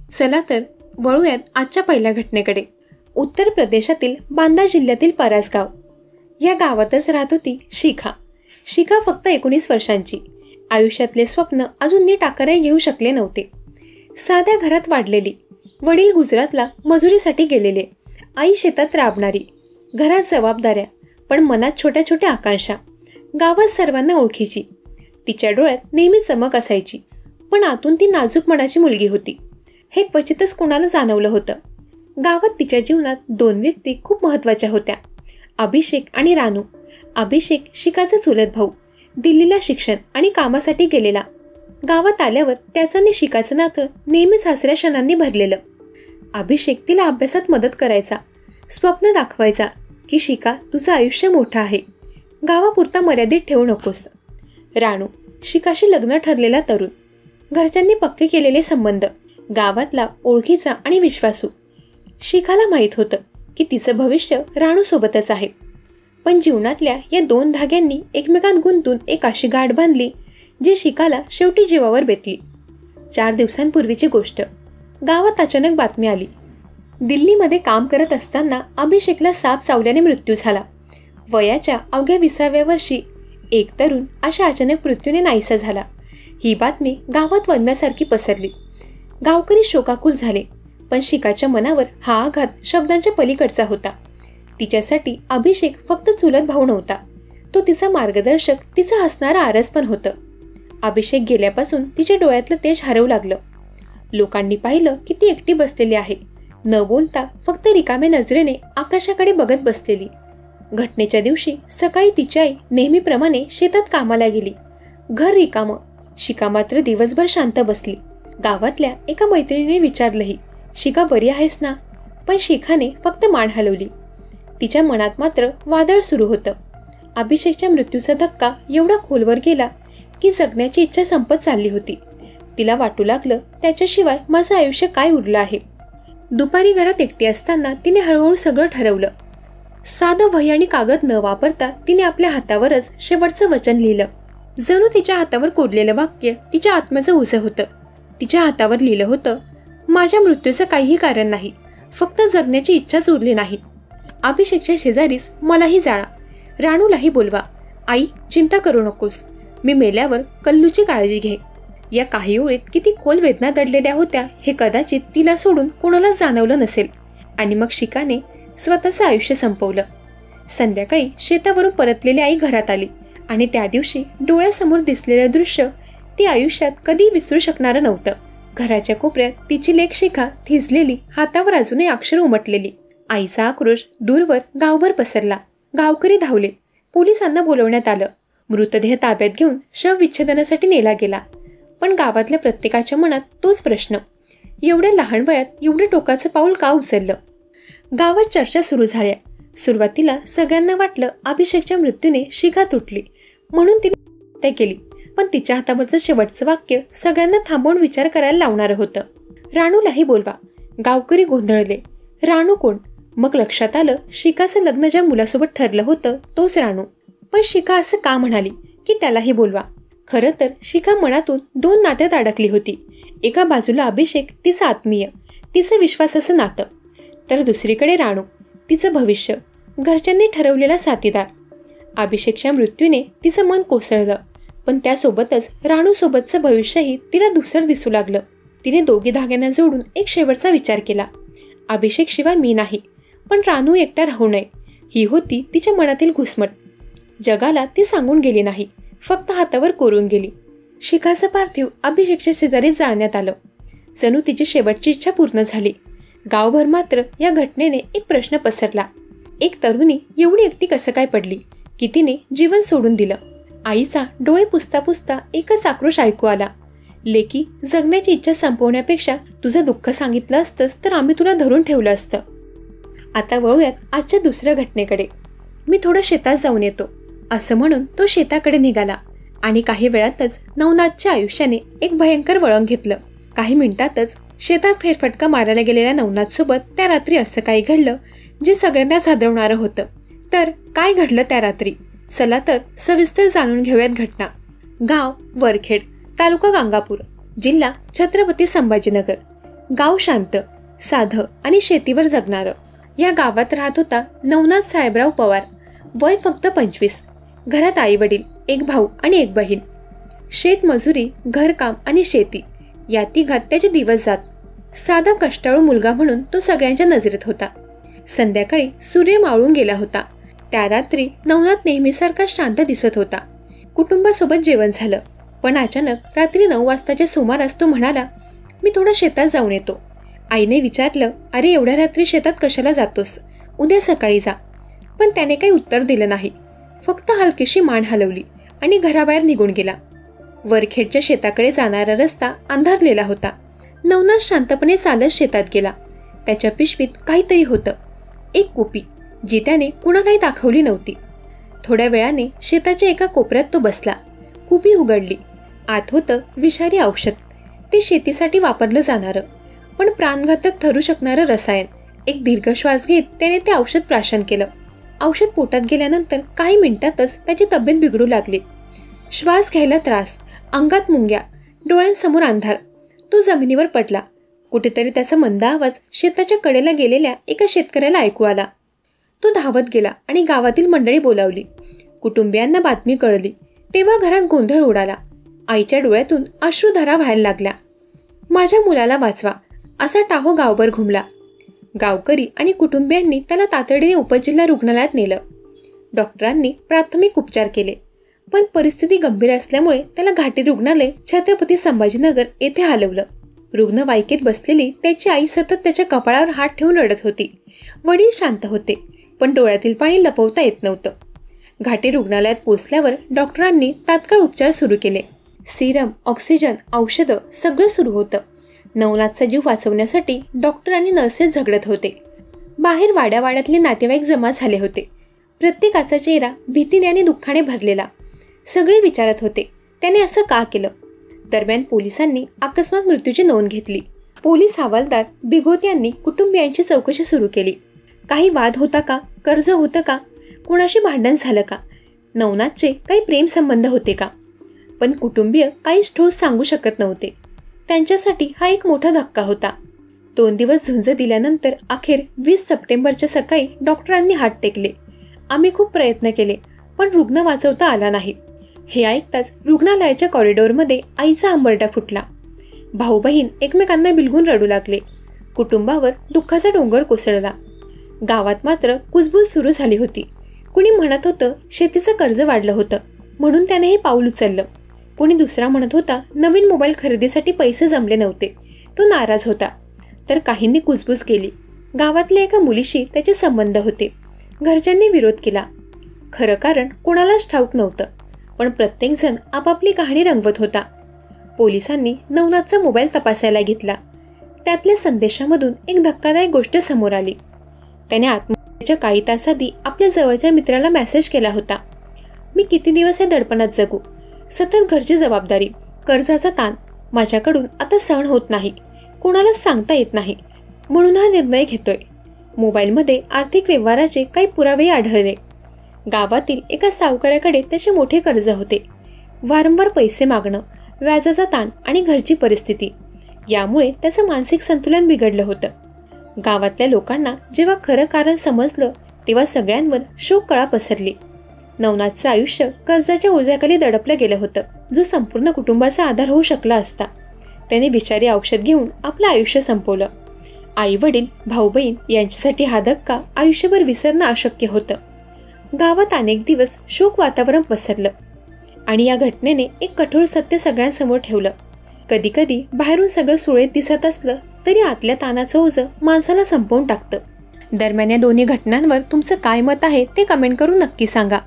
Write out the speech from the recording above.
चला तर वळूयात आजच्या पहिल्या घटनेकडे. उत्तर प्रदेशातील बांदा जिल्ह्यातील परास गाव. या गावातच राहत होती शिखा. शिखा फक्त 19 वर्षांची. आयुष्यातले स्वप्न अजून नीट आकारही घेऊ शकले नव्हते. साध्या घरात वाढलेली, वडील गुजरातला मजुरीसाठी गेलेले, आई शेतात राबणारी, घरात जबाबदाऱ्या पण मनात छोट्या छोट्या आकांक्षा. गावात सर्वांना ओळखीची. तिच्या डोळ्यात नेहमी चमक असायची, पण आतून ती नाजूक मनाची मुलगी होती. हे क्वचितच कोणाला जाणवलं होतं. गावात तिच्या जीवनात 2 व्यक्ती खूप महत्त्वाच्या होत्या, अभिषेक आणि रानू. अभिषेक शिखाचा चुलत भाऊ, दिल्लीला शिक्षण आणि कामासाठी गेलेला. गावात आल्यावर त्याचं आणि शिखाचं नातं नेहमीच हसऱ्या क्षणांनी भरलेलं. अभिषेक तिला अभ्यासात मदत करायचा, स्वप्न दाखवायचा की शिखा तुझं आयुष्य मोठं आहे, गावापुरता मर्यादित ठेवू नकोस. रानू शिखाशी लग्न ठरलेला तरुण, घरच्यांनी पक्के केलेले संबंध, गावातला ओळखीचा आणि विश्वासू. शिखाला माहीत होतं की तिचं भविष्य राणूसोबतच आहे. पण जीवनातल्या या 2 धाग्यांनी एकमेकांत गुंतून एक अशी गाठ बांधली जी शिखाला शेवटी जीवावर बेतली. 4 दिवसांपूर्वीची गोष्ट. गावात अचानक बातमी आली. दिल्लीमध्ये काम करत असताना अभिषेकला साप चावल्याने मृत्यू झाला. वयाच्या अवघ्या 20व्या वर्षी एक तरुण अशा अचानक मृत्यूने नाहीसा झाला. ही बातमी गावात वणव्यासारखी पसरली. गावकरी शोकाकुल झाले, पण शिखाच्या मनावर हा आघात शब्दांच्या पलीकडचा होता. तिच्यासाठी अभिषेक फक्त चुलत भाऊ नव्हता, तो तिचा मार्गदर्शक, तिचा हसणारा आरस पण होतं. अभिषेक गेल्यापासून तिच्या डोळ्यातलं तेज हरवू लागलं. लोकांनी पाहिलं की ती एकटी बसलेली आहे, न बोलता फक्त रिकाम्या नजरेने आकाशाकडे बघत बसलेली. घटनेच्या दिवशी सकाळी तिची आई नेहमीप्रमाणे शेतात कामाला गेली. घर रिकामं. शिखा मात्र दिवसभर शांत बसली. गावातल्या एका मैत्रिणीने विचारलंही, शिखा बरी आहेस ना? पण शिखाने फक्त मान हलवली. तिच्या मनात मात्र वादळ सुरू होतं. अभिषेकच्या मृत्यूचा धक्का एवढा खोलवर गेला की जगण्याची इच्छा संपत चालली होती. तिला वाटू लागलं, त्याच्याशिवाय माझं आयुष्य काय उरलं आहे. दुपारी घरात एकटी असताना तिने हळूहळू सगळं ठरवलं. साधं वही आणि कागद न वापरता तिने आपल्या हातावरच शेवटचं वचन लिहिलं. जणू तिच्या हातावर कोरलेलं वाक्य तिच्या आत्म्याचं ओझं होतं. तिच्या हातावर लिहिलं होतं, माझ्या मृत्यूचं काहीही कारण नाही, फक्त जगण्याची इच्छाच उरली नाही. अभिषेकच्या शेजारीच मलाही जाळा, राणूलाही बोलवा. आई, चिंता करू नकोस, मी मेल्यावर कल्लूची काळजी घे. या काही ओळीत किती खोल वेदना दडलेल्या होत्या हे कदाचित तिला सोडून कोणालाच जाणवलं नसेल. आणि मग शिखाने स्वतःचं आयुष्य संपवलं. संध्याकाळी शेतावरून परतलेली आई घरात आली आणि त्या दिवशी डोळ्यासमोर दिसलेलं दृश्य ती आयुष्यात कधी विसरू शकणारं नव्हतं. घराच्या कोपऱ्यात तिची लेक शिखा थिजलेली, हातावर अजूनही अक्षर उमटलेली. आईचा आक्रोश दूरवर गावभर पसरला. गावकरी धावले. पोलिसांना बोलवण्यात आलं. मृतदेह ताब्यात घेऊन शवविच्छेदनासाठी नेला गेला. पण गावातल्या प्रत्येकाच्या मनात तोच प्रश्न, एवढ्या लहान वयात एवढं टोकाचं पाऊल का उचललं? गावात चर्चा सुरू झाल्या. सुरुवातीला सगळ्यांना वाटलं अभिषेकच्या मृत्यूने शिखा तुटली म्हणून तिने हत्या केली. पण तिच्या हातावरचं शेवटचं वाक्य सगळ्यांना थांबवून विचार करायला लावणारं होतं. राणूलाही बोलवा. गावकरी गोंधळले. राणू कोण? मग लक्षात आलं, शिखाचं लग्न ज्या मुलासोबत ठरलं होतं तोच राणू. पण शिखा असं का म्हणाली की त्यालाही बोलवा? खरं तर शिखा मनातून 2 नात्यात अडकली होती. एका बाजूला अभिषेक, तिचं आत्मीय, तिचं विश्वासाचं नातं, तर दुसरीकडे राणू, तिचं भविष्य, घरच्यांनी ठरवलेला साथीदार. अभिषेकच्या मृत्यूने तिचं मन कोसळलं, पण त्यासोबतच राणूसोबतचं भविष्यही तिला धुसर दिसू लागलं. तिने दोघी धाग्यांना जोडून एक शेवटचा विचार केला. अभिषेक शिवाय मी नाही, पण राणू एकटा राहू नये, ही होती तिच्या मनातील घुसमट. जगाला ती सांगून गेली नाही, फक्त हातावर कोरून गेली. शिखाचं पार्थिव अभिषेकच्या शेजारी जाळण्यात आलं. जणू तिची शेवटची इच्छा पूर्ण झाली. गावभर मात्र या घटनेने एक प्रश्न पसरला. एक तरुणी एवढी एकटी कसं काय पडली की तिने जीवन सोडून दिलं? आईचा डोळे पुसता पुसता एकच आक्रोश ऐकू आला, लेकी, जगण्याची इच्छा संपवण्यापेक्षा तुझं दुःख सांगितलं असतंस तर आम्ही तुला धरून ठेवलं असतं. आता वळूयात आजच्या दुसऱ्या घटनेकडे. मी थोडं शेतात जाऊन येतो, असं म्हणून तो शेताकडे निघाला आणि काही वेळातच नवनाथच्या आयुष्याने एक भयंकर वळण घेतलं. काही मिनिटातच शेतात फेरफटका मारायला गेलेल्या नवनाथसोबत त्या रात्री असं काही घडलं जे सगळ्यांनाच हादरवणारं होतं. तर काय घडलं त्या रात्री? चला तर सविस्तर जाणून घेऊयात घटना. गाव वरखेड, तालुका गंगापूर, जिल्हा छत्रपती संभाजीनगर. गाव शांत, साधं आणि शेतीवर जगणारं. या गावात राहत होता नवनाथ साहेबराव पवार. वय फक्त 25. घरात आई वडील, एक भाऊ आणि एक बहीण. शेतमजुरी, घरकाम आणि शेती या तिघात त्याचे दिवस जात. साधा कष्टाळू मुलगा म्हणून तो सगळ्यांच्या नजरेत होता. संध्याकाळी सूर्य मावळून गेला होता. त्या रात्री नवनाथ नेहमीसारखा शांत दिसत होता. कुटुंबासोबत जेवण झालं, पण अचानक रात्री 9 वाजताच्या सुमारास तो म्हणाला, मी थोडं शेतात जाऊन येतो. आईने विचारलं, अरे एवढ्या रात्री शेतात कशाला जातोस? उद्या सकाळी जा. पण त्याने काही उत्तर दिलं नाही. फक्त हलकीशी मान हलवली आणि घराबाहेर निघून गेला. वरखेडच्या शेताकडे जाणारा रस्ता अंधारलेला होता. नवनाथ शांतपणे चालत शेतात गेला. त्याच्या पिशवीत काहीतरी होतं, एक कुपी, जी त्याने कुणालाही दाखवली नव्हती. थोड्या वेळाने शेताच्या एका कोपऱ्यात तो बसला. कुपी उघडली. आत होतं विषारी औषध. ते शेतीसाठी वापरलं जाणारं पण प्राणघातक ठरू शकणारं रसायन. एक दीर्घ श्वास घेत त्याने ते औषध प्राशन केलं. औषध पोटात गेल्यानंतर काही मिनिटातच त्याची तब्येत बिघडू लागली. श्वास घ्यायला त्रास, अंगात मुंग्या, डोळ्यांसमोर अंधार. तो जमिनीवर पडला. कुठेतरी त्याचा मंद आवाज शेताच्या कडेला गेलेल्या एका शेतकऱ्याला ऐकू आला. तो धावत गेला आणि गावातील मंडळी बोलावली. कुटुंबियांना बातमी कळली. तेव्हा घरात गोंधळ उडाला. आईच्या डोळ्यातून अश्रुधारा व्हायला लागल्या. माझ्या मुलाला वाचवा, असा टाहो गावभर घुमला. गावकरी आणि कुटुंबियांनी त्याला तातडीने उपजिल्हा रुग्णालयात नेलं. डॉक्टरांनी प्राथमिक उपचार केले, पण परिस्थिती गंभीर असल्यामुळे त्याला घाटी रुग्णालय छत्रपती संभाजीनगर येथे हलवलं. रुग्णवाहिकेत बसलेली त्याची आई सतत त्याच्या कपाळावर हात ठेवून रडत होती. वडील शांत होते, पण डोळ्यातील पाणी लपवता येत नव्हतं. घाटी रुग्णालयात पोचल्यावर डॉक्टरांनी तात्काळ उपचार सुरू केले. सिरम, ऑक्सिजन, औषधं सगळं सुरू होतं. नवनाथचा जीव वाचवण्यासाठी डॉक्टर आणि नर्सेस झगडत होते. बाहेर वाड्यावाड्यातले नातेवाईक जमा झाले होते. प्रत्येकाचा चेहरा भीतीने आणि दुःखाने भरलेला. सगळे विचारत होते, त्याने असं का केलं? दरम्यान पोलिसांनी अकस्मात मृत्यूची नोंद घेतली. पोलीस हवालदार बिगोते यांनी कुटुंबियांची चौकशी सुरू केली. काही वाद होता का? कर्ज होतं का? कुणाशी भांडण झालं का? नवनाथचे काही प्रेम संबंध होते का? पण कुटुंबीय काहीच ठोस सांगू शकत नव्हते. त्यांच्यासाठी हा एक मोठा धक्का होता. 2 दिवस झुंज दिल्यानंतर अखेर 20 सप्टेंबरच्या सकाळी डॉक्टरांनी हात टेकले. आम्ही खूप प्रयत्न केले, पण रुग्ण वाचवता आला नाही. हे ऐकताच रुग्णालयाच्या कॉरिडॉरमध्ये आईचा आंबरडा फुटला. भाऊ बहीण एकमेकांना बिलगून रडू लागले. कुटुंबावर दुःखाचा डोंगर कोसळला. गावात मात्र कुजबूज सुरू झाली होती. कुणी म्हणत होतं शेतीचं कर्ज वाढलं होतं म्हणून त्याने हे पाऊल उचललं. कोणी दुसरा म्हणत होता नवीन मोबाईल खरेदीसाठी पैसे जमले नव्हते, तो नाराज होता. तर काहींनी कुजबूज केली. गावातल्या एका मुलीशी त्याचे संबंध होते. घरच्यांनी विरोध केला. खरं कारण कोणालाच ठाऊक नव्हतं, पण प्रत्येकजण आपापली कहाणी रंगवत होता. पोलिसांनी नवनाथचा मोबाईल तपासायला घेतला. त्यातल्या संदेशामधून एक धक्कादायक गोष्ट समोर आली. त्याने आत्महत्येच्या काही तास आधी आपल्या जवळच्या मित्राला मेसेज केला होता, मी किती दिवस या दडपणात जगू? सतत घरची जबाबदारी, कर्जाचा ताण माझ्याकडून आता सहन होत नाही. कोणालाच सांगता येत नाही, म्हणून हा निर्णय घेतोय. मोबाईलमध्ये आर्थिक व्यवहाराचे काही पुरावे आढळले. गावातील एका सावकाराकडे त्याचे मोठे कर्ज होते. वारंवार पैसे मागणं, व्याजाचा ताण आणि घरची परिस्थिती यामुळे त्याचं मानसिक संतुलन बिघडलं होतं. गावातल्या लोकांना जेव्हा खरं कारण समजलं तेव्हा सगळ्यांवर शोककळा पसरली. नवनाथचं आयुष्य कर्जाच्या ओझ्याखाली दडपलं गेलं होतं, जो संपूर्ण कुटुंबाचा आधार होऊ शकला असता. त्याने विषारी औषध घेऊन आपलं आयुष्य संपवलं. आई वडील, भाऊ बहीण यांच्यासाठी हा धक्का आयुष्यभर विसरणं अशक्य होतं. गावात अनेक दिवस शोक वातावरण पसरलं आणि या घटनेने एक कठोर सत्य सगळ्यांसमोर ठेवलं. कधी कधी बाहेरून सगळं सुरळीत दिसत असलं तरी आतल्या ताणाचं ओझं माणसाला संपवून टाकतं. दरम्यान या दोन्ही घटनांवर तुमचं काय मत आहे ते कमेंट करून नक्की सांगा.